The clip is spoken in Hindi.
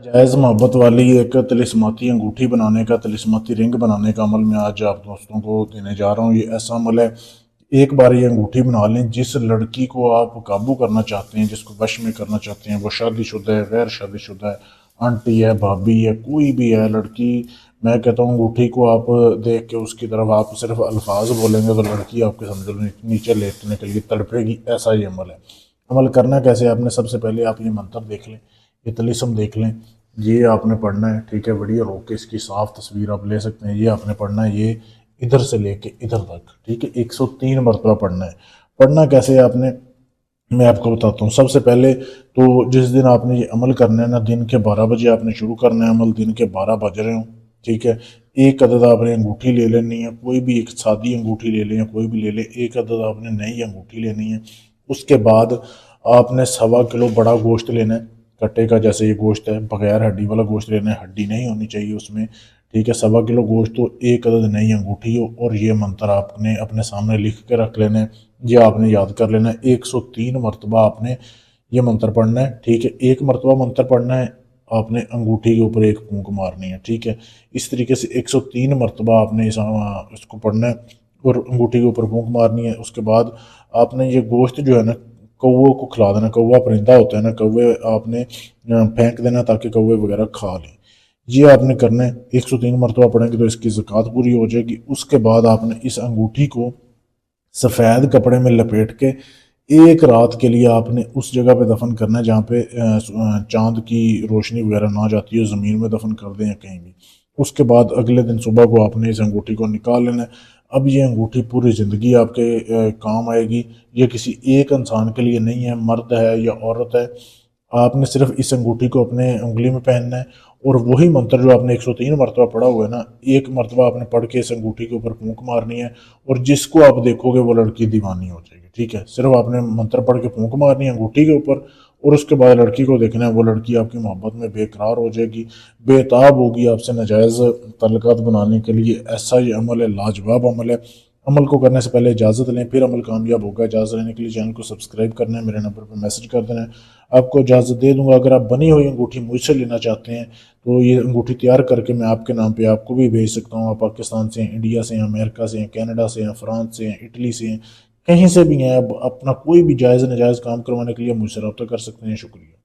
जायज़ मोहब्बत वाली एक तिलिस्माती अंगूठी बनाने का, तिलिस्माती रिंग बनाने का अमल मैं आज आप दोस्तों को देने जा रहा हूँ। ये ऐसा अमल है, एक बार ये अंगूठी बना लें। जिस लड़की को आप काबू करना चाहते हैं, जिसको वश में करना चाहते हैं, वो शादीशुदा है, गैर शादीशुदा है, आंटी है, भाभी है, कोई भी है लड़की, मैं कहता हूँ अंगूठी को आप देख के उसकी तरफ आप सिर्फ अल्फाज बोलेंगे तो लड़की आपके समझ लो नीचे लेटने के लिए तड़पेगी। ऐसा ये अमल है। अमल करना कैसे, आपने सबसे पहले आप ये मंत्र देख लें, ये तलीसम देख लें, ये आपने पढ़ना है। ठीक है, वीडियो रोक के इसकी साफ तस्वीर आप ले सकते हैं। ये आपने पढ़ना है, ये इधर से लेके इधर तक। ठीक है, 103 मरतबा पढ़ना है। पढ़ना कैसे है आपने, मैं आपको बताता हूँ। सबसे पहले तो जिस दिन आपने ये अमल करना है ना, दिन के 12 बजे आपने शुरू करना है अमल। दिन के 12 बज रहे हो, ठीक है। एक अदद आपने अंगूठी ले लेनी है, कोई भी एक सादी अंगूठी ले लें या कोई भी ले ले। एक अदद आपने नई अंगूठी लेनी है। उसके बाद आपने 1.25 किलो बड़ा गोश्त लेना है, कट्टे का जैसे ये गोश्त है, बगैर हड्डी वाला गोश्त लेना है, हड्डी नहीं होनी चाहिए उसमें। ठीक है, 1.25 किलो गोश्त तो एक अदद नई अंगूठी हो, और ये मंत्र आपने अपने सामने लिख के रख लेना है। ये आपने याद कर लेना है। 103 मरतबा आपने ये मंत्र पढ़ना है। ठीक है, एक मरतबा मंत्र पढ़ना है, आपने अंगूठी के ऊपर एक फूंक मारनी है। ठीक है, इस तरीके से 103 मरतबा आपने इसको पढ़ना है और अंगूठी के ऊपर फूंक मारनी है। उसके बाद आपने ये गोश्त जो है ना, कौवे को खिला देना। कौवा परिंदा होता है ना, कौवे आपने फेंक देना ताकि कौवे वगैरह खा लें। ये आपने करना है। 103 मरतबा पढ़ेंगे तो इसकी ज़कात पूरी हो जाएगी। उसके बाद आपने इस अंगूठी को सफ़ेद कपड़े में लपेट के एक रात के लिए आपने उस जगह पे दफन करना है जहाँ पे चांद की रोशनी वगैरह ना जाती हो। ज़मीन में दफन कर दें या कहीं भी। उसके बाद अगले दिन सुबह को आपने इस अंगूठी को निकाल लेना है। अब ये अंगूठी पूरी ज़िंदगी आपके काम आएगी। ये किसी एक इंसान के लिए नहीं है, मर्द है या औरत है, आपने सिर्फ इस अंगूठी को अपने उंगली में पहनना है। और वही मंत्र जो आपने 103 मरतबा पढ़ा हुआ है ना, एक मरतबा आपने पढ़ के इस अंगूठी के ऊपर फूंक मारनी है। और जिसको आप देखोगे वो लड़की दीवानी हो जाएगी। ठीक है, सिर्फ आपने मंत्र पढ़ के फूंक मारनी है अंगूठी के ऊपर, और उसके बाद लड़की को देखना है। वो लड़की आपकी मोहब्बत में बेकरार हो जाएगी, बेताब होगी आपसे नाजायज़ तल्लुकात बनाने के लिए। ऐसा ये अमल है, लाजवाब अमल है। अमल को करने से पहले इजाज़त लें, फिर अमल कामयाब होगा। इजाज़त लेने के लिए चैनल को सब्सक्राइब करना है, मेरे नंबर पर मैसेज कर देना है, आपको इजाज़त दे दूंगा। अगर आप बनी हुई अंगूठी मुझसे लेना चाहते हैं तो ये अंगूठी तैयार करके मैं आपके नाम पे आपको भी भेज सकता हूँ। आप पाकिस्तान से हैं, इंडिया से हैं, अमेरिका से हैं, कनाडा से हैं, फ्रांस से हैं, इटली से हैं, कहीं से भी हैं। अब अपना कोई भी जायज़ नाजायज़ काम करवाने के लिए मुझसे रब्ता कर सकते हैं। शुक्रिया।